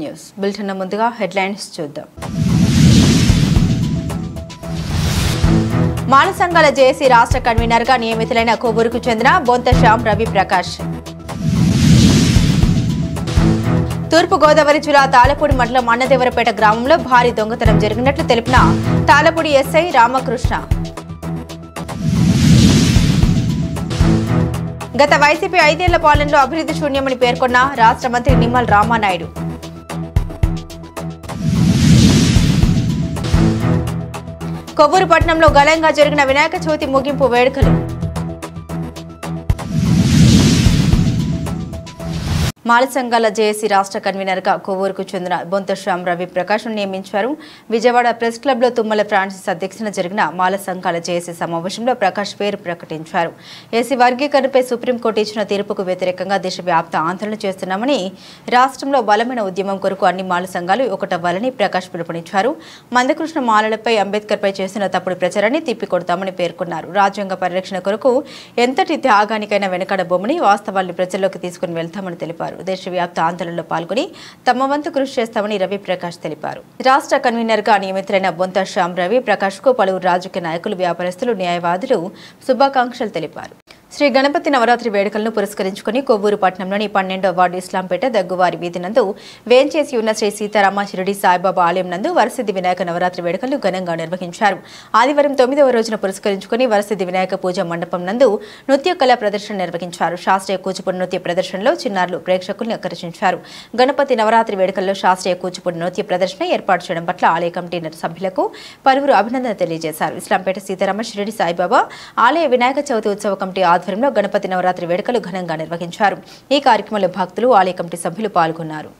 News bulletin ముందుగా headlines చూద్దాం. మాల సంఘాల జేఏసీ రాష్ట్ర కన్వీనర్ గా నియమితులైన కొవ్వూరుకు చెందిన బొంత శ్యామ్ రవి ప్రకాష్. తూర్పు గోదావరి జిల్లా తాళపూడి మండలం అన్నదేవరపేట గ్రామంలో భారీ దొంగతనం జరిగినట్లు తెలిపిన తాళపూడి ఎస్ఐ రామకృష్ణ. గత వైసీపీ 5 ఏళ్ల పాలనలో అభివృద్ధి శూన్యమని పేర్కొన్న రాష్ట్ర మంత్రి నిమ్మల రామానాయుడు. కొవ్వూరు పట్టణంలో ఘనంగా జరిగిన వినాయక చవితి ముగింపు వేడుకలు. మాల సంఘాల జేఏసీ రాష్ట్ర కన్వీనర్ గా కొవ్వూరుకు చెందిన బొంత శ్యామ్ రవి ప్రకాష్ నియమించారు. విజయవాడ ప్రెస్ క్లబ్ లో తుమ్మల ఫ్రాన్సిస్ అధ్యక్షతన జరిగిన మాల సంఘాల జేఏసీ సమావేశంలో ప్రకాష్ పేరు ప్రకటించారు. ఏసీ వర్గీకరణపై సుప్రీంకోర్టు ఇచ్చిన తీర్పుకు వ్యతిరేకంగా దేశవ్యాప్త ఆందోళన చేస్తున్నామని, రాష్ట్రంలో బలమైన ఉద్యమం కొరకు అన్ని మాల సంఘాలు ఒకటవ్వాలని ప్రకాష్ పిలుపునిచ్చారు. మందకృష్ణ మాలలపై అంబేద్కర్ పై చేసిన తప్పుడు ప్రచారాన్ని తిప్పికొడతామని పేర్కొన్నారు. రాజ్యాంగ పరిరక్షణ కొరకు ఎంతటి త్యాగానికైనా వెనకడబోమని, వాస్తవాన్ని ప్రజల్లోకి తీసుకుని వెళ్తామని తెలిపారు. దేశవ్యాప్త ఆందోళనలో పాల్గొని తమ వంతు కృషి చేస్తామని రవి ప్రకాష్ తెలిపారు. రాష్ట్ర కన్వీనర్ గా నియమితులైన బొంత శ్యామ్ రవి ప్రకాష్ కు పలువురు రాజకీయ నాయకులు, వ్యాపారస్తులు, న్యాయవాదులు శుభాకాంక్షలు తెలిపారు. శ్రీ గణపతి నవరాత్రి వేడుకలను పురస్కరించుకుని కొవ్వూరు పట్టణంలోని 12వ వార్డు ఇస్లాంపేట దగ్గువారి వీధి నందు వేంచేసి ఉన్న శ్రీ సీతారామ షిరిడి సాయిబాబా ఆలయం నందు వరసిద్ధి వినాయక నవరాత్రి వేడుకలు ఘనంగా నిర్వహించారు. ఆదివారం 9వ రోజున పురస్కరించుకుని వరసిద్ధి వినాయక పూజ మండపం నందు నృత్య కళా ప్రదర్శన నిర్వహించారు. శాస్త్రీయ కూచిపూడి నృత్య ప్రదర్శనలో చిన్నారులు ప్రేక్షకులను ఆకర్షించారు. గణపతి నవరాత్రి వేడుకల్లో శాస్త్రీయ కూచిపూడి నృత్య ప్రదర్శన ఏర్పాటు చేయడం పట్ల ఆలయ కమిటీ సభ్యులకు పలువురు అభినందన తెలియజేశారు. ఇస్లాంపేట సీతారామ షిరిడి సాయిబాబా ఆలయ వినాయక చవితి ఉత్సవ కమిటీ ఆధ్వర్యంలో గణపతి నవరాత్రి వేడుకలు ఘనంగా నిర్వహించారు. ఈ కార్యక్రమంలో భక్తులు, ఆలయ కమిటీ సభ్యులు పాల్గొన్నారు.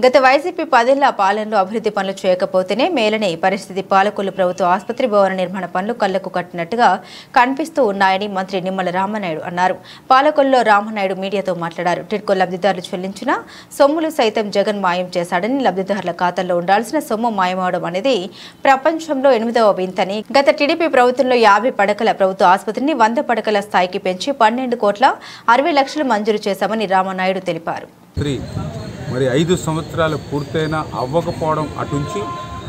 గత వైసీపీ 10 ఏళ్ల పాలనలో అభివృద్ధి పనులు చేయకపోతేనే మేలనే పరిస్థితి. పాలకొల్లు ప్రభుత్వ ఆసుపత్రి భవన నిర్మాణ పనులు కళ్లకు కట్టినట్టుగా కనిపిస్తూ ఉన్నాయని మంత్రి నిమ్మల రామానాయుడు అన్నారు. పాలకొల్లులో రామానాయుడు మీడియాతో మాట్లాడారు. టిడ్కో లబ్ధిదారులు చెల్లించిన సొమ్ములు సైతం జగన్ మాయం చేశాడని, లబ్ధిదారుల ఖాతాల్లో ఉండాల్సిన సొమ్ము మాయమవడం అనేది ప్రపంచంలో 8వ వింతని, గత టీడీపీ ప్రభుత్వంలో 50 పడకల ప్రభుత్వ ఆసుపత్రిని 100 పడకల స్థాయికి పెంచి 12,60,00,000 మంజూరు చేశామని రామానాయుడు తెలిపారు. మరి 5 సంవత్సరాలు పూర్తయినా అవ్వకపోవడం అటుంచి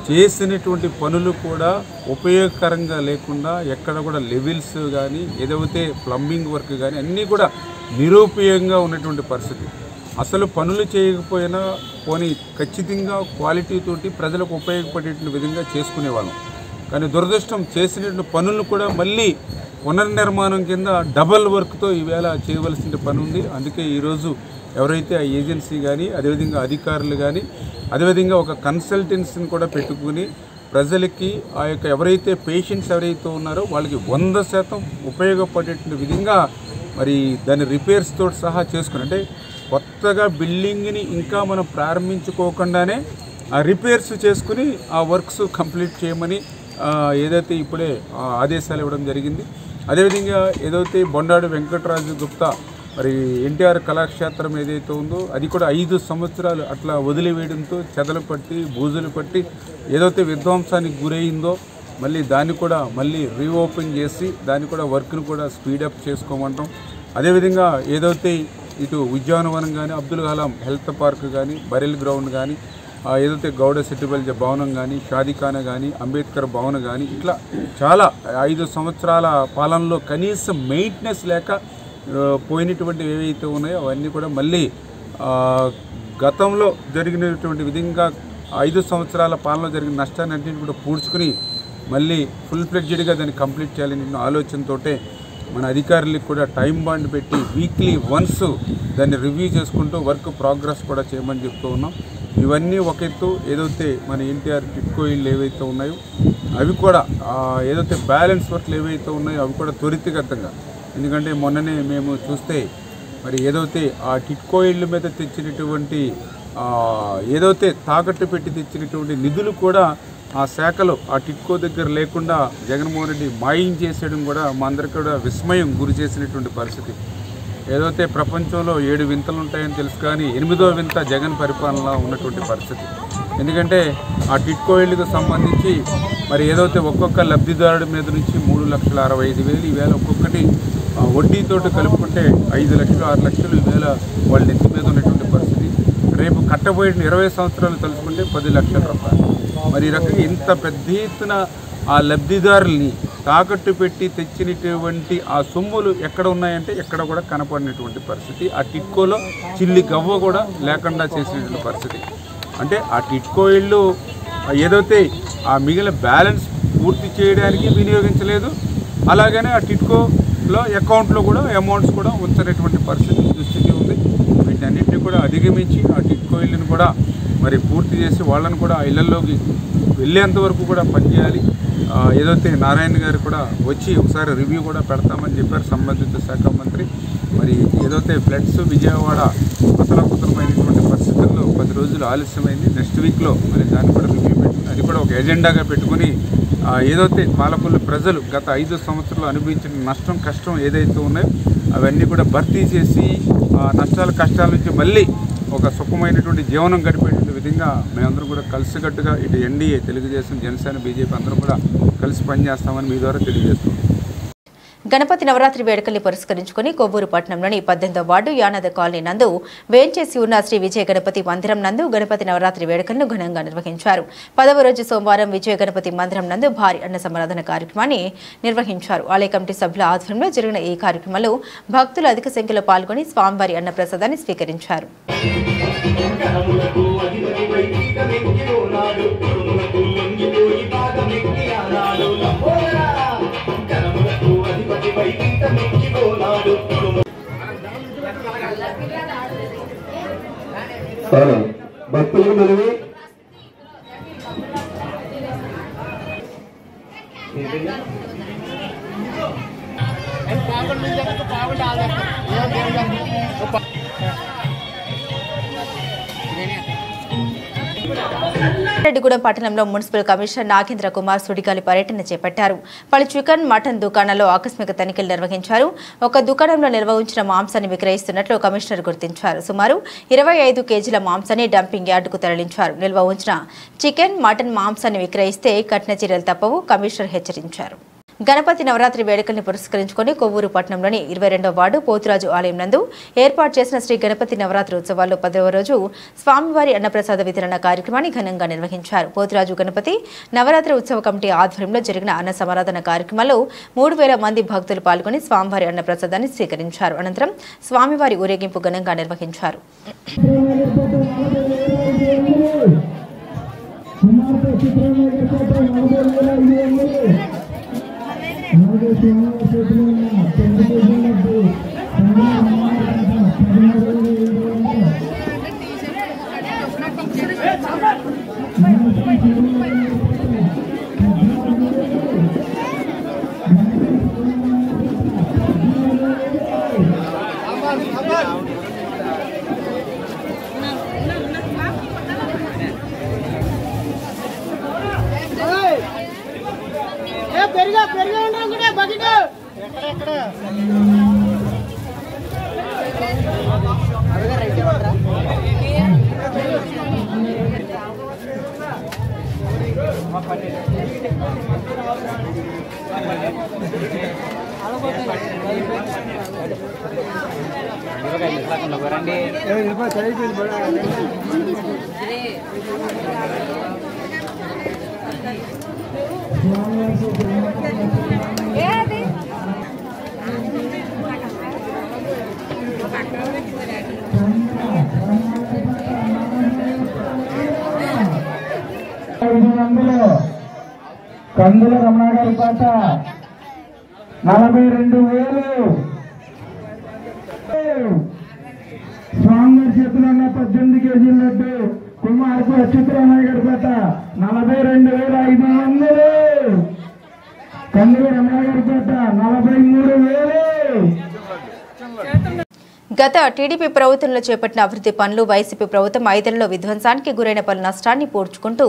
చేసినటువంటి పనులు కూడా ఉపయోగకరంగా లేకుండా ఎక్కడ కూడా లెవెల్స్ కానీ ఏదైతే ప్లంబింగ్ వర్క్ కానీ అన్నీ కూడా నిరుపయోగంగా ఉన్నటువంటి పరిస్థితి. అసలు పనులు చేయకపోయినా పోనీ ఖచ్చితంగా క్వాలిటీతోటి ప్రజలకు ఉపయోగపడేటువంటి విధంగా చేసుకునేవాళ్ళం. కానీ దురదృష్టం చేసినటువంటి పనులను కూడా మళ్ళీ పునర్నిర్మాణం కింద డబల్ వర్క్తో ఈవేళ చేయవలసిన పని ఉంది. అందుకే ఈరోజు ఎవరైతే ఆ ఏజెన్సీ కానీ అదేవిధంగా అధికారులు కానీ అదేవిధంగా ఒక కన్సల్టెన్సీని కూడా పెట్టుకుని ప్రజలకి ఆ యొక్క ఎవరైతే పేషెంట్స్ ఎవరైతే ఉన్నారో వాళ్ళకి 100% ఉపయోగపడేటువంటి విధంగా మరి దాని రిపేర్స్ తోటి సహా చేసుకుని, అంటే కొత్తగా బిల్డింగ్ని ఇంకా మనం ప్రారంభించుకోకుండానే ఆ రిపేర్స్ చేసుకుని ఆ వర్క్స్ కంప్లీట్ చేయమని ఏదైతే ఇప్పుడే ఆదేశాలు ఇవ్వడం జరిగింది. అదేవిధంగా ఏదైతే బొండాడు వెంకటరాజు గుప్తా మరి ఎన్టీఆర్ కళాక్షేత్రం ఏదైతే ఉందో అది కూడా 5 సంవత్సరాలు అట్లా వదిలివేయడంతో చెదలు పట్టి బూజులు పట్టి ఏదైతే విధ్వంసానికి గురైందో మళ్ళీ దాన్ని కూడా మళ్ళీ రీఓపెన్ చేసి దాన్ని కూడా వర్క్ను కూడా స్పీడప్ చేసుకోమంటాం. అదేవిధంగా ఏదైతే ఇటు ఉద్యానవనం కానీ, అబ్దుల్ కలాం హెల్త్ పార్క్ కానీ, బరెల్ గ్రౌండ్ కానీ, ఏదైతే గౌడ సెట్టిబల్జ భవనం కానీ, షాదీఖానా కానీ, అంబేద్కర్ భవన్ కానీ, ఇట్లా చాలా 5 సంవత్సరాల పాలనలో కనీసం మెయింటెనెన్స్ లేక పోయినటువంటి ఏవైతే ఉన్నాయో అవన్నీ కూడా మళ్ళీ గతంలో జరిగినటువంటి విధంగా 5 సంవత్సరాల పాలనలో జరిగిన నష్టాన్ని అన్నింటినీ కూడా పూడ్చుకుని మళ్ళీ ఫుల్ ఫ్లెడ్జెడ్గా దాన్ని కంప్లీట్ చేయాలని ఆలోచనతో మన అధికారులకు కూడా టైం బాండ్ పెట్టి వీక్లీ వన్స్ దాన్ని రివ్యూ చేసుకుంటూ వర్క్ ప్రోగ్రెస్ కూడా చేయమని చెప్తూ ఉన్నాం. ఇవన్నీ ఒక ఎత్తు. ఏదైతే మన ఎన్టీఆర్ టిట్కో ఇళ్ళు ఏవైతే ఉన్నాయో అవి కూడా ఏదైతే బ్యాలెన్స్ వర్క్లు ఏవైతే ఉన్నాయో అవి కూడా త్వరితగతంగా, ఎందుకంటే మొన్ననే మేము చూస్తే మరి ఏదైతే ఆ టిట్కో ఇళ్ళ మీద తెచ్చినటువంటి ఏదైతే తాకట్టు పెట్టి తెచ్చినటువంటి నిధులు కూడా ఆ శాఖలో ఆ టిట్కో దగ్గర లేకుండా జగన్మోహన్ రెడ్డి మాయం చేసేయడం కూడా మా అందరికీ కూడా విస్మయం గురి చేసినటువంటి పరిస్థితి. ఏదైతే ప్రపంచంలో 7 వింతలు ఉంటాయని తెలుసు, కానీ 8వ వింత జగన్ పరిపాలనలో ఉన్నటువంటి పరిస్థితి. ఎందుకంటే ఆ టిట్కో ఇళ్ళకు సంబంధించి మరి ఏదైతే ఒక్కొక్క లబ్ధిదారుడి మీద నుంచి 3,65,000 ఈవేళ ఒక్కొక్కటి వడ్డీతోటి కలుపుకుంటే 5 లక్షలు 6 లక్షలు ఈవేళ వాళ్ళ నెత్తి మీద ఉన్నటువంటి పరిస్థితి. రేపు కట్టబోయిన 20 సంవత్సరాలు తలుచుకుంటే 10 లక్షల రూపాయలు. మరి ఈ రకంగా ఇంత పెద్ద ఎత్తున ఆ లబ్ధిదారుల్ని తాకట్టు పెట్టి తెచ్చినటువంటి ఆ సొమ్ములు ఎక్కడ ఉన్నాయంటే ఎక్కడ కూడా కనపడినటువంటి పరిస్థితి. ఆ టిట్కోలో చిల్లి గవ్వ కూడా లేకుండా చేసినటువంటి పరిస్థితి. అంటే ఆ టిట్కో ఇళ్ళు ఏదైతే ఆ మిగిలిన బ్యాలెన్స్ పూర్తి చేయడానికి వినియోగించలేదు, అలాగనే ఆ టిట్కోలో అకౌంట్లో కూడా అమౌంట్స్ కూడా ఉంచనటువంటి పరిస్థితి దుస్థితి ఉంది. వీటన్నిటిని కూడా అధిగమించి ఆ టిట్కో ఇళ్ళని కూడా మరి పూర్తి చేసి వాళ్ళని కూడా ఇళ్లలోకి వెళ్ళేంత వరకు కూడా పనిచేయాలి. ఏదైతే నారాయణ గారు కూడా వచ్చి ఒకసారి రివ్యూ కూడా పెడతామని చెప్పారు సంబంధిత శాఖ మంత్రి. మరి ఏదైతే ఫ్లడ్స్ విజయవాడ అతలకుతలమైనటువంటి పరిస్థితుల్లో 10 రోజులు ఆలస్యమైంది. నెక్స్ట్ వీక్లో మరి దాన్ని కూడా రివ్యూ పెట్టుకుని అది కూడా ఒక ఎజెండాగా పెట్టుకుని ఏదైతే పాలకొల్లు ప్రజలు గత 5 సంవత్సరాలు అనుభవించిన నష్టం కష్టం ఏదైతే ఉన్నాయో అవన్నీ కూడా భర్తీ చేసి నష్టాల కష్టాల నుంచి మళ్ళీ ఒక సుఖమైనటువంటి జీవనం గడిపేటువంటి విధంగా మేమందరం కూడా కలిసికట్టుగా ఇటు ఎన్డీఏ, తెలుగుదేశం, జనసేన, బీజేపీ అందరం కూడా కలిసి పనిచేస్తామని మీ ద్వారా తెలియజేస్తున్నాం. గణపతి నవరాత్రి వేడుకల్ని పురస్కరించుకుని కొవ్వూరు పట్టణంలోని 18వ వార్డు యానాద కాలనీ నందు వేంచేసి ఉన్న శ్రీ విజయ గణపతి మందిరం నందు గణపతి నవరాత్రి వేడుకలను ఘనంగా నిర్వహించారు. 10వ రోజు సోమవారం విజయ గణపతి మందిరం నందు భారీ అన్న సమారాధన కార్యక్రమాన్ని నిర్వహించారు. ఆలయ కమిటీ సభ్యుల ఆధ్వర్యంలో జరిగిన ఈ కార్యక్రమంలో భక్తులు అధిక సంఖ్యలో పాల్గొని స్వామివారి అన్న ప్రసాదాన్ని స్వీకరించారు. భక్తులు మనవి రెడ్డిగూడెం పట్టణంలో మున్సిపల్ కమిషనర్ నాగేంద్ర కుమార్ సుడిగాలి పర్యటన చేపట్టారు. పలు చికెన్, మటన్ దుకాణాల్లో ఆకస్మిక తనిఖీలు నిర్వహించారు. ఒక దుకాణంలో నిల్వ ఉంచిన మాంసాన్ని విక్రయిస్తున్నట్లు కమిషనర్ గుర్తించారు. సుమారు 25 కేజీల మాంసాన్ని డంపింగ్ యార్డుకు తరలించారు. నిల్వ ఉంచిన చికెన్, మటన్ మాంసాన్ని విక్రయిస్తే కఠిన చర్యలు తప్పవు కమిషనర్ హెచ్చరించారు. గణపతి నవరాత్రి వేడుకల్ని పురస్కరించుకుని కొవ్వూరు పట్టణంలోని 22వ వార్డు పోతురాజు ఆలయం నందు ఏర్పాటు చేసిన శ్రీ గణపతి నవరాత్రి ఉత్సవాల్లో 10వ రోజు స్వామివారి అన్నప్రసాద వితరణ కార్యక్రమాన్ని ఘనంగా నిర్వహించారు. పోతురాజు గణపతి నవరాత్రి ఉత్సవ కమిటీ ఆధ్వర్యంలో జరిగిన అన్న సమారాధన కార్యక్రమంలో 3000 మంది భక్తులు పాల్గొని స్వామివారి అన్నప్రసాదాన్ని స్వీకరించారు. అనంతరం స్వామివారి ఊరేగింపు ఘనంగా నిర్వహించారు. కందుల రమణగారి పాట 42,000. స్వామి చేతిలో ఉన్న 18 కేజీల లడ్డు కుమార్కు అచ్యుతరామయ్య గారి పాట 42,500. కందుల రమణగారి పాట 43,000. గత టీడీపీ ప్రభుత్వంలో చేపట్టిన అభివృద్ధి పనులు వైసీపీ ప్రభుత్వం 5 ఏళ్లలో విధ్వంసానికి గురైన పలు నష్టాన్ని పూడ్చుకుంటూ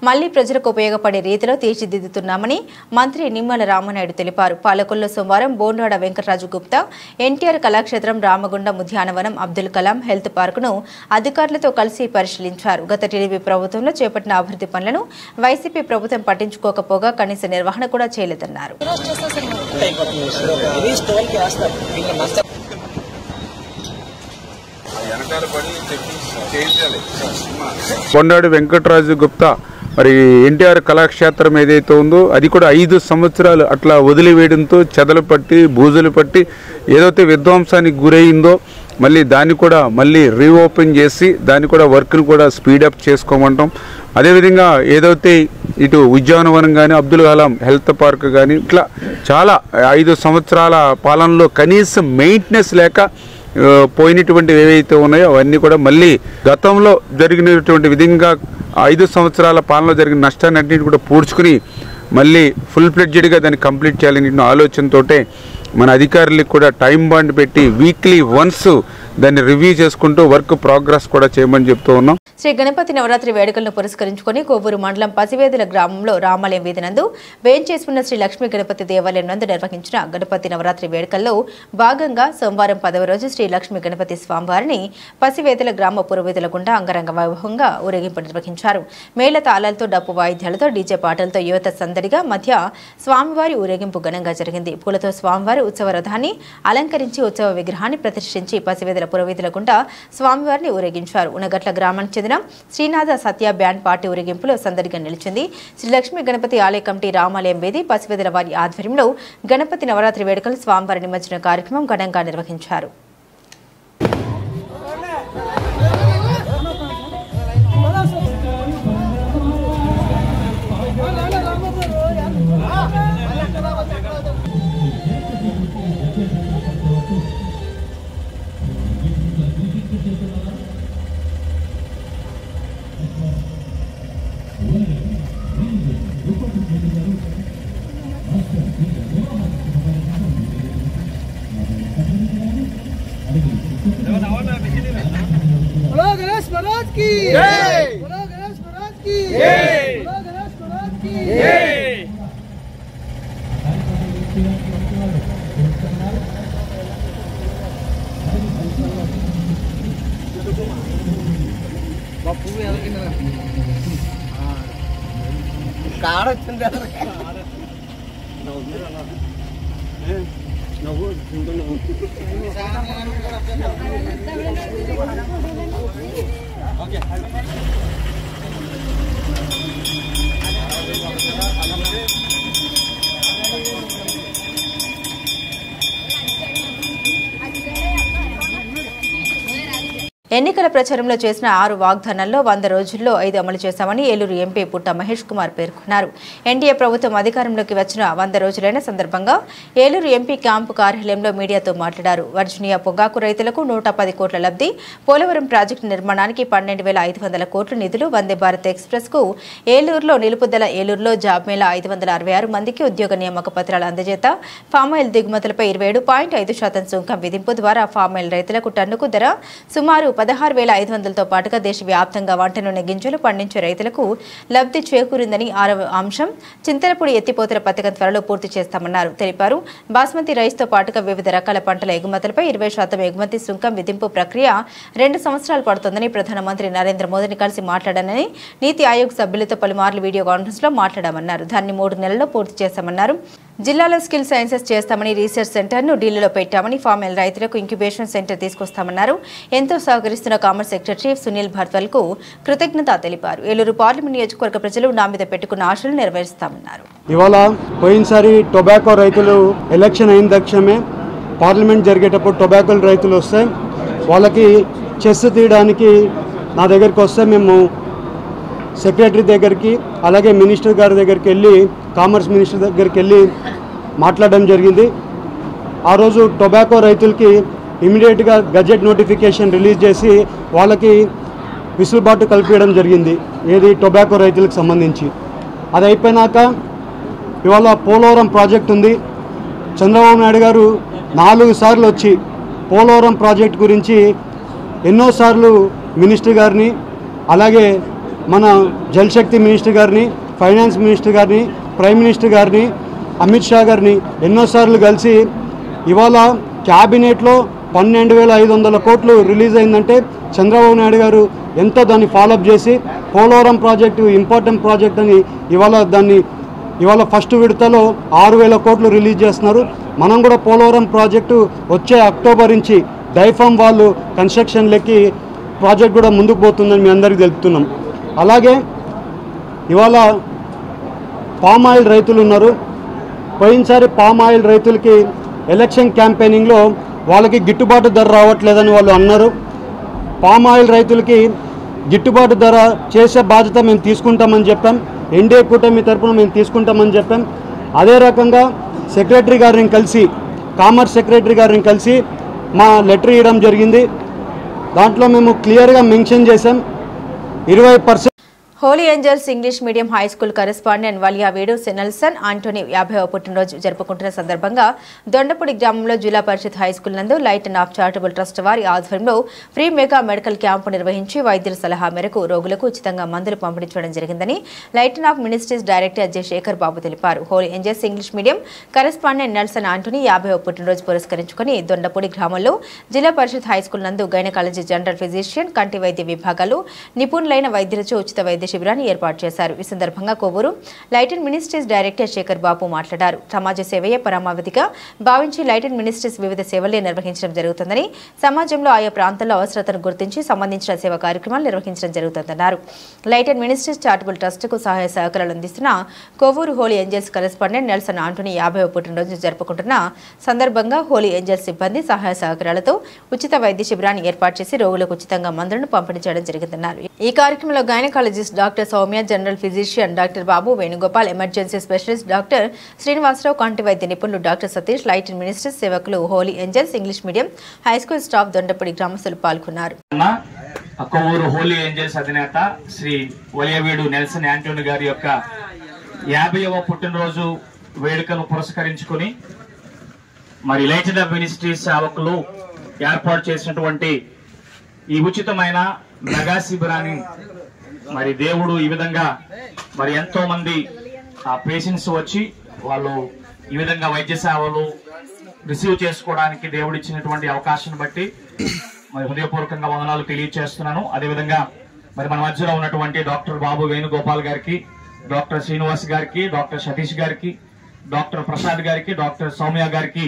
మళ్లీ ప్రజలకు ఉపయోగపడే రీతిలో తీర్చిదిద్దుతున్నామని మంత్రి నిమ్మల రామనాయుడు తెలిపారు. పాలకొల్లో సోమవారం బోండాడ వెంకటరాజు గుప్తా ఎన్టీఆర్ కళాక్షేత్రం, రామగుండం ఉద్యానవనం, అబ్దుల్ కలాం హెల్త్ పార్కును అధికారులతో కలిసి పరిశీలించారు. గత టీడీపీ ప్రభుత్వంలో చేపట్టిన అభివృద్ధి పనులను వైసీపీ ప్రభుత్వం పట్టించుకోకపోగా కనీస నిర్వహణ కూడా చేయలేదన్నారు. కొండాడి వెంకటరాజు గుప్తా మరి ఎన్టీఆర్ కళాక్షేత్రం ఏదైతే ఉందో అది కూడా 5 సంవత్సరాలు అట్లా వదిలివేయడంతో చెదలు పట్టి బూజులు పట్టి ఏదైతే విధ్వంసానికి గురైందో మళ్ళీ దాన్ని కూడా మళ్ళీ రీఓపెన్ చేసి దాన్ని కూడా వర్క్ను కూడా స్పీడప్ చేసుకోమంటాం. అదేవిధంగా ఏదైతే ఇటు ఉద్యానవనం కానీ, అబ్దుల్ కలాం హెల్త్ పార్క్ కానీ ఇట్లా చాలా 5 సంవత్సరాల పాలనలో కనీసం మెయింటెనెన్స్ లేక పోయినటువంటి ఏవైతే ఉన్నాయో అవన్నీ కూడా మళ్ళీ గతంలో జరిగినటువంటి విధంగా 5 సంవత్సరాల పాలనలో జరిగిన నష్టాన్ని అన్నింటినీ కూడా పూడ్చుకుని మళ్ళీ ఫుల్ ఫ్లెడ్జెడ్గా దాన్ని కంప్లీట్ చేయాలని ఆలోచనతోటే మన అధికారులకు కూడా టైం బాండ్ పెట్టి వీక్లీ వన్స్ దాన్ని రివ్యూ చేసుకుంటూ వర్క్ ప్రోగ్రెస్ కూడా చేయమని చెప్తూ ఉన్నాం. శ్రీ గణపతి నవరాత్రి వేడుకలను పురస్కరించుకుని కొవ్వూరు మండలం పసివేదుల గ్రామంలో రామాలయం వీధి నందు వేంచేసుకున్న శ్రీ లక్ష్మీ గణపతి దేవాలయం నందు నిర్వహించిన గణపతి నవరాత్రి వేడుకల్లో భాగంగా సోమవారం 10వ రోజు శ్రీ లక్ష్మీ గణపతి స్వామివారిని పసివేదుల గ్రామ పురోహితుల గుండా అంగరంగ వైభవంగా ఊరేగింపు నిర్వహించారు. మేళ తాళాలతో, డప్పు వాయిద్యాలతో, డీజే పాటలతో యువత సందడిగా మధ్య స్వామివారి ఊరేగింపు ఘనంగా జరిగింది. పూలతో స్వామివారి ఉత్సవ రథాన్ని అలంకరించి ఉత్సవ విగ్రహాన్ని ప్రతిష్ఠించి పసివేదుల పురోహితుల గుండా స్వామివారిని ఊరేగించారు. ఉనగట్ల గ్రామానికి చెందిన శ్రీనాథ సత్య బ్యాండ్ పార్టీ ఊరేగింపులో సందడిగా నిలిచింది. శ్రీ లక్ష్మీ గణపతి ఆలయ కమిటీ రామాలయం వీధి పసివేదుల వారి ఆధ్వర్యంలో గణపతి నవరాత్రి వేడుకలు స్వామివారి నిమజ్జన కార్యక్రమం ఘనంగా నిర్వహించారు. ఎన్నికల ప్రచారంలో చేసిన 6 వాగ్దానాల్లో 100 రోజుల్లో 5 అమలు చేశామని ఏలూరు ఎంపీ పుట్ట మహేష్ కుమార్ పేర్కొన్నారు. ఎన్డీఏ ప్రభుత్వం అధికారంలోకి వచ్చిన 100 రోజులైన సందర్భంగా ఏలూరు ఎంపీ క్యాంపు కార్యాలయంలో మీడియాతో మాట్లాడారు. వర్జీనియా పొగాకు రైతులకు 110 కోట్ల లబ్ధి, పోలవరం ప్రాజెక్టు నిర్మాణానికి 12,500 కోట్ల నిధులు, వందే భారత్ ఎక్స్ప్రెస్ కు ఏలూరులో నిలుపుదల, ఏలూరులో జాబ్ మేళా, 566 మందికి ఉద్యోగ నియామక పత్రాల అందజేత, ఫామాయిల్ దిగుమతులపై 27.5% సుంకం విధింపు ద్వారా ఫామాయిల్ రైతులకు టన్నుకు ధర సుమారు 16,500తో పాటుగా దేశవ్యాప్తంగా వంట నూనె గింజలు పండించే రైతులకు లబ్ధి చేకూరిందని 6వ అంశం చింతలపూడి ఎత్తిపోతల పథకం త్వరలో పూర్తి చేస్తామన్నారు తెలిపారు. బాస్మతి రైస్తో పాటుగా వివిధ రకాల పంటల ఎగుమతులపై 20% ఎగుమతి సుంకం విధింపు ప్రక్రియ 2 సంవత్సరాలు పడుతుందని ప్రధానమంత్రి నరేంద్ర మోదీని కలిసి మాట్లాడానని, నీతి ఆయోగ్ సభ్యులతో పలుమార్లు వీడియో కాన్ఫరెన్స్ లో మాట్లాడామన్నారు. దాన్ని 3 నెలల్లో పూర్తి చేస్తామన్నారు. జిల్లాలో స్కిల్ సైన్సెస్ చేస్తామని, రీసెర్చ్ సెంటర్ను ఢిల్లీలో పెట్టామని, ఫార్మల్ రైతులకు ఇంక్యుబేషన్ సెంటర్ తీసుకొస్తామన్నారు. ఎంతో సహకరి సహకరిస్తున్న కామర్స్ సెక్రటరీ సునీల్ భర్త్వల్ కు కృతజ్ఞత తెలిపారు. ఏలూరు పార్లమెంట్ నియోజకవర్గ ప్రజలు నా మీద పెట్టుకున్న ఆశలు నెరవేరుస్తామన్నారు. ఇవాళ పోయినసారి టొబాకో రైతులు ఎలక్షన్ అయిన తక్షణమే పార్లమెంట్ జరిగేటప్పుడు టొబాకో రైతులు వస్తే వాళ్ళకి చెస్ తీయడానికి నా దగ్గరికి వస్తే మేము సెక్రటరీ దగ్గరికి అలాగే మినిస్టర్ గారి దగ్గరికి వెళ్ళి కామర్స్ మినిస్టర్ దగ్గరికి వెళ్ళి మాట్లాడడం జరిగింది. ఆ రోజు టొబాకో రైతులకి ఇమీడియట్గా గజెట్ నోటిఫికేషన్ రిలీజ్ చేసి వాళ్ళకి విసులుబాటు కల్పించడం జరిగింది, ఏది టొబాకో రైతులకు సంబంధించి. అది అయిపోయినాక ఇవాళ పోలవరం ప్రాజెక్ట్ ఉంది. చంద్రబాబు నాయుడు గారు 4 సార్లు వచ్చి పోలవరం ప్రాజెక్ట్ గురించి ఎన్నోసార్లు మినిస్టర్ గారిని అలాగే మన జలశక్తి మినిస్టర్ గారిని, ఫైనాన్స్ మినిస్టర్ గారిని, ప్రైమ్ మినిస్టర్ గారిని, అమిత్ షా గారిని ఎన్నోసార్లు కలిసి ఇవాళ క్యాబినెట్లో 12,500 కోట్లు రిలీజ్ అయిందంటే చంద్రబాబు నాయుడు గారు ఎంతో దాన్ని ఫాలోఅప్ చేసి పోలవరం ప్రాజెక్టు ఇంపార్టెంట్ ప్రాజెక్ట్ అని ఇవాళ ఫస్ట్ విడతలో 6,000 కోట్లు రిలీజ్ చేస్తున్నారు. మనం కూడా పోలవరం ప్రాజెక్టు వచ్చే అక్టోబర్ నుంచి డైఫామ్ వాళ్ళు కన్స్ట్రక్షన్ లెక్కి ప్రాజెక్ట్ కూడా ముందుకు పోతుందని మీ అందరికీ తెలుపుతున్నాం. అలాగే ఇవాళ పామ్ ఆయిల్ రైతులు ఉన్నారు. పోయినసారి పామ్ ఆయిల్ రైతులకి ఎలక్షన్ క్యాంపెయినింగ్లో వాళ్ళకి గిట్టుబాటు ధర రావట్లేదని వాళ్ళు అన్నారు. పామ్ ఆయిల్ రైతులకి గిట్టుబాటు ధర చేసే బాధ్యత మేము తీసుకుంటామని చెప్పాం. ఎన్డీఏ కూటమి తరఫున మేము తీసుకుంటామని చెప్పాం. అదే రకంగా సెక్రటరీ గారిని కలిసి కామర్స్ సెక్రటరీ గారిని కలిసి మా లెటర్ ఇవ్వడం జరిగింది. దాంట్లో మేము క్లియర్గా మెన్షన్ చేసాం 20% holy angels English medium high school correspondent వలియా వేడు నెల్సన్ ఆంటోనీ 50వ పుట్టినరోజు జరుపుకుంటున్న సందర్భంగా దొండపూడి గ్రామంలో జిల్లా పరిషత్ హై స్కూల్ నందు light and of charitable trust వారి ఆధ్వర్యంలో ఫ్రీ మెగా మెడికల్ క్యాంపు నిర్వహించి వైద్యుల సలహా మేరకు రోగులకు ఉచితంగా మందులు పంపిణీ చేయడం జరిగిందని light and of ministries director Ajay Shekhar Babu తెలిపారు. Holy angels English medium correspondent Nelson Antony 50వ పుట్టినరోజు పురస్కరించుకుని దొండపూడి గ్రామంలో జిల్లా పరిషత్ హై స్కూల్ నందు గైనకాలజీ, జనరల్ ఫిజిషియన్, కంటి వైద్య విభాగాలు నిపుణులైన వైద్యులచే ఉచిత వైద్య శిబిరాన్ని ఏర్పాటు చేశారు. ఈ సందర్భంగా Kovvur light and ministries director Shekhar Babu మాట్లాడారు. సమాజ సేవయే పరమావధిగా భావించి లైట్ అండ్ మినిస్ట్రీస్ వివిధ సేవలే నిర్వహించడం జరుగుతుందని, సమాజంలో ఆయా ప్రాంతాల్లో అవసరతను గుర్తించి సంబంధించిన సేవా కార్యక్రమాలు నిర్వహించడం జరుగుతుందన్నారు. Light and ministries charitable trust కు సహాయ సహకారాలు అందిస్తున్న Kovvur Holy Angels correspondent Nelson Antony 50వ పుట్టినరోజు జరుపుకుంటున్న సందర్భంగా హోలీ ఏంజల్స్ సిబ్బంది సహాయ సహకారాలతో ఉచిత వైద్య శిబిరాన్ని ఏర్పాటు చేసి రోగులకు ఉచితంగా మందులను పంపిణీ చేయడం జరిగిందన్నారు. ఈ కార్యక్రమంలో gynaecologist doctor Soumya, general physician doctor Babu Venugopal, emergency specialist doctor Srinivasarao, కంటి వైద్య నిపుణులు doctor Satish, light and ministries సేవకులు, Holy angels English medium high school staff, Dondapudi గ్రామస్తులు పాల్గొన్నారు. కొవ్వూరు హోలీ ఏంజల్స్ అధినేత శ్రీ వలియవీడు నెల్సన్ ఆంటోనీ గారి యొక్క 50వ పుట్టినరోజు వేడుకను పురస్కరించుకుని మరి లైట్ అండ్ మినిస్ట్రీస్ సేవకులు ఏర్పాటు చేసినటువంటి ఈ ఉచితమైన మెగా శిబిరాన్ని మరి దేవుడు ఈ విధంగా మరి ఎంతో మంది పేషెంట్స్ వచ్చి వాళ్ళు ఈ విధంగా వైద్య సేవలు రిసీవ్ చేసుకోవడానికి దేవుడు ఇచ్చినటువంటి అవకాశాన్ని బట్టి మరి హృదయపూర్వకంగా వందనాలు తెలియజేస్తున్నాను. అదేవిధంగా మరి మన మధ్యలో ఉన్నటువంటి డాక్టర్ బాబు వేణుగోపాల్ గారికి, డాక్టర్ శ్రీనివాస్ గారికి, డాక్టర్ సతీష్ గారికి, డాక్టర్ ప్రసాద్ గారికి, డాక్టర్ సౌమ్య గారికి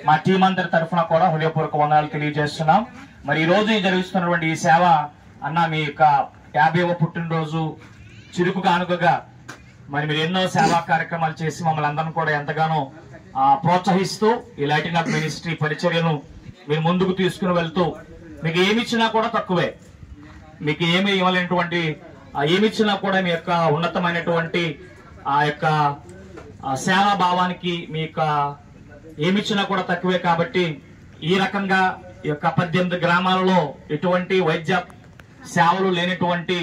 మా టీం అందరి తరఫున కూడా హృదయపూర్వక వందనాలు తెలియజేస్తున్నాం. మరి ఈ రోజు జరుగుతున్నటువంటి ఈ సేవ అన్న మీ యొక్క 50వ పుట్టినరోజు చిరుకు కానుకగా మరి మీరు ఎన్నో సేవా కార్యక్రమాలు చేసి మమ్మల్ని అందరం కూడా ఎంతగానో ప్రోత్సహిస్తూ ఈ లైట్ అండ్ ఆఫ్ మినిస్ట్రీ పరిచర్యను మీరు ముందుకు తీసుకుని వెళ్తూ మీకు ఏమిచ్చినా కూడా తక్కువే, మీకు ఏమి ఇవ్వలేనటువంటి ఏమిచ్చినా కూడా మీ యొక్క ఉన్నతమైనటువంటి ఆ యొక్క సేవా భావానికి మీ యొక్క ఏమిచ్చినా కూడా తక్కువే. కాబట్టి ఈ రకంగా ఈ యొక్క 18 గ్రామాలలో ఎటువంటి వైద్య సేవలు లేనటువంటి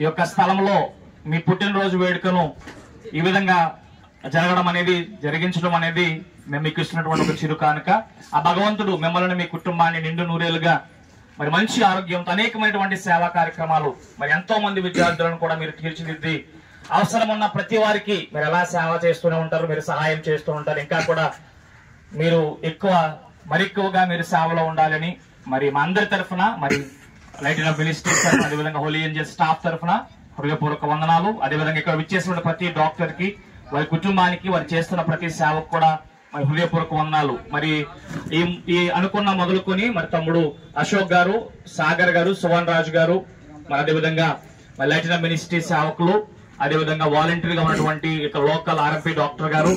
ఈ యొక్క స్థలంలో మీ పుట్టినరోజు వేడుకను ఈ విధంగా జరగడం అనేది, జరిగించడం అనేది మేము మీకు ఇస్తున్నటువంటి ఒక చిరు కానుక. ఆ భగవంతుడు మిమ్మల్ని మీ కుటుంబాన్ని నిండు నూరేలుగా మరి మంచి ఆరోగ్యంతో అనేకమైనటువంటి సేవా కార్యక్రమాలు మరి ఎంతో మంది విద్యార్థులను కూడా మీరు తీర్చిదిద్ది అవసరం ఉన్న ప్రతి వారికి మీరు ఎలా సేవ చేస్తూనే ఉంటారు, మీరు సహాయం చేస్తూ ఉంటారు. ఇంకా కూడా మీరు మరెక్కువగా మీరు సేవలో ఉండాలని మరి మా అందరి తరఫున మరి లైట్ అండ్ ఆఫ్ మినిస్ట్రీస్ తరఫున అదేవిధంగా హోలీ ఏంజల్స్ స్టాఫ్ తరఫున హృదయపూర్వక వందనాలు. అదేవిధంగా ఇక్కడ విచ్చేసిన ప్రతి డాక్టర్ కి, వారి కుటుంబానికి, వారు చేస్తున్న ప్రతి సేవకు కూడా మరి హృదయపూర్వక వందనాలు. మరి ఈ అనుకున్న మొదలుకొని మరి తమ్ముడు అశోక్ గారు, సాగర్ గారు, సువన్ రాజు గారు, మరి అదేవిధంగా మరి లైటినా మినిస్ట్రీ సేవకులు, అదేవిధంగా వాలంటీర్గా ఉన్నటువంటి లోకల్ ఆర్ఎంపీ డాక్టర్ గారు,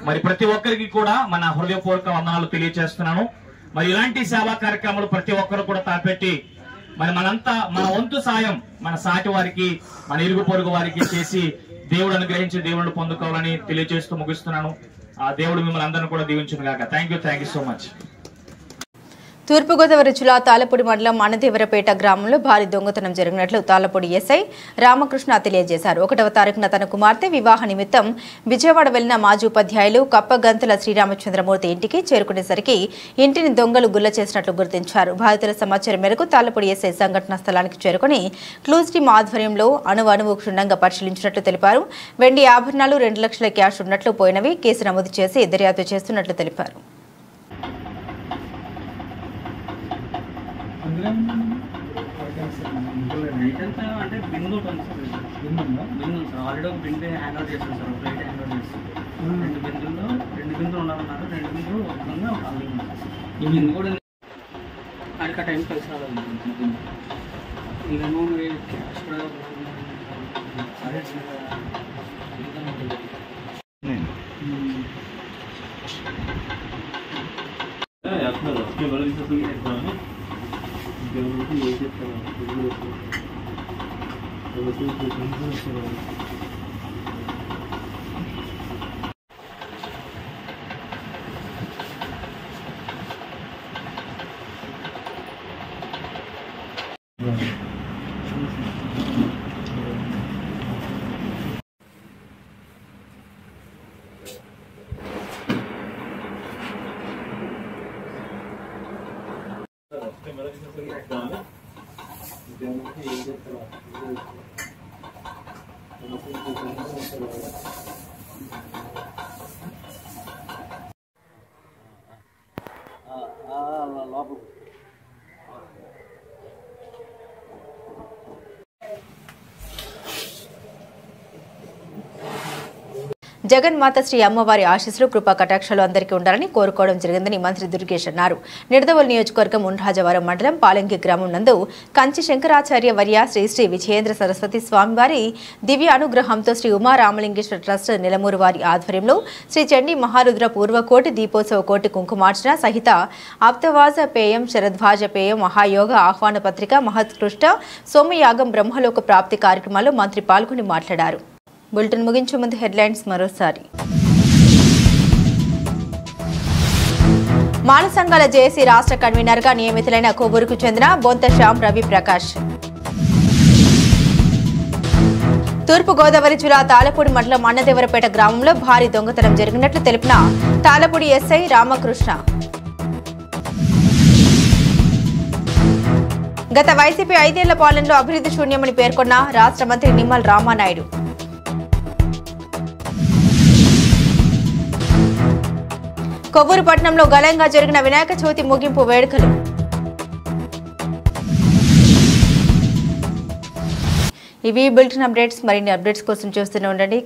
మరి ప్రతి ఒక్కరికి కూడా మన హృదయపూర్వక వందనాలు తెలియజేస్తున్నాను. మరి ఇలాంటి సేవా కార్యక్రమాలు ప్రతి ఒక్కరు కూడా తాపెట్టి మరి మనంతా మన వంతు సాయం మన సాటి వారికి, మన ఇరుగు పొరుగు వారికి చేసి దేవుడు అనుగ్రహించి దేవుడిని పొందుకోవాలని తెలియజేస్తూ ముగిస్తున్నాను. ఆ దేవుడు మిమ్మల్ని అందరినీ కూడా దీవించును గాక. Thank you so much. Thurpu Godavari జిల్లా తాళపూడి మండలం అన్నదేవరపేట గ్రామంలో భారీ దొంగతనం జరిగినట్లు తాళపూడి ఎస్ఐ రామకృష్ణ తెలియజేశారు. 1వ తారీఖున తన కుమార్తె వివాహ నిమిత్తం విజయవాడ వెళ్లిన మాజీ ఉపాధ్యాయులు కప్పగంతుల శ్రీరామచంద్రమూర్తి ఇంటికి చేరుకునేసరికి ఇంటిని దొంగలు గుల్ల చేసినట్లు గుర్తించారు. బాధితుల సమాచారం మేరకు తాళపూడి ఎస్ఐ సంఘటనా స్థలానికి చేరుకుని క్లూజ్ టీం ఆధ్వర్యంలో అణువు క్షుణ్ణంగా పరిశీలించినట్లు తెలిపారు. వెండి ఆభరణాలు 2 లక్షల క్యాష్ ఉన్నట్లు పోయినవి కేసు నమోదు చేసి దర్యాప్తు చేస్తున్నట్లు తెలిపారు. అంటే బిందు ఆల్రెడీ ఒక బిందు హ్యాండ్ అవుట్ చేస్తాం సార్. ప్లేట్ హ్యాండ్ అవుట్ చేస్తాం. 2 బిందులు ఉండాలన్నారు. 2 బిందులు ఒక ఈ బిందు కూడా అడిక టైం కలిసి రావాలి. ఇదేమో క్యాష్ కూడా జగన్మాత శ్రీ అమ్మవారి ఆశీస్సులు కృపా కటాక్షాలు అందరికీ ఉండాలని కోరుకోవడం జరిగిందని మంత్రి దుర్గేష్ అన్నారు. నిడదవోలు నియోజకవర్గం ఉండ్రాజవరం మండలం పాలెంకి గ్రామం నందు కంచి శంకరాచార్య వర్య శ్రీ శ్రీ విజయేంద్ర సరస్వతి స్వామివారి దివ్య అనుగ్రహంతో శ్రీ ఉమారామలింగేశ్వర ట్రస్ట్ నిలమూరు వారి ఆధ్వర్యంలో శ్రీ చండీ మహారుద్ర పూర్వకోటి దీపోత్సవ కోటి కుంకుమార్చన సహిత ఆప్తవాజ పేయం శరద్వాజ పేయం మహాయోగ ఆహ్వాన పత్రిక మహోత్కృష్ట సోమయాగం బ్రహ్మలోక ప్రాప్తి కార్యక్రమాల్లో మంత్రి పాల్గొని మాట్లాడారు. బులెటిన్ ముగించే ముందు హెడ్లైన్స్ మరోసారి. మాల సంఘాల జేఏసీ రాష్ట్ర కన్వీనర్గా నియమితులైన కొవ్వూరుకు చెందిన బొంత శ్యామ్ రవి ప్రకాష్. తూర్పుగోదావరి జిల్లా తాళపూడి మండలం అన్నదేవరపేట గ్రామంలో భారీ దొంగతనం జరిగినట్లు తెలిపిన తాళపూడి ఎస్ఐ రామకృష్ణ. గత వైసీపీ 5 ఏళ్ల పాలనలో అభివృద్ధి శూన్యమని పేర్కొన్న రాష్ట్ర మంత్రి నిమ్మల రామానాయుడు. కొవ్వూరు పట్టణంలో ఘనంగా జరిగిన వినాయక చవితి ముగింపు వేడుకలు. ఇవి బులెటిన్ అప్డేట్స్. మరిన్ని అప్డేట్స్ కోసం చూస్తూనే ఉండండి.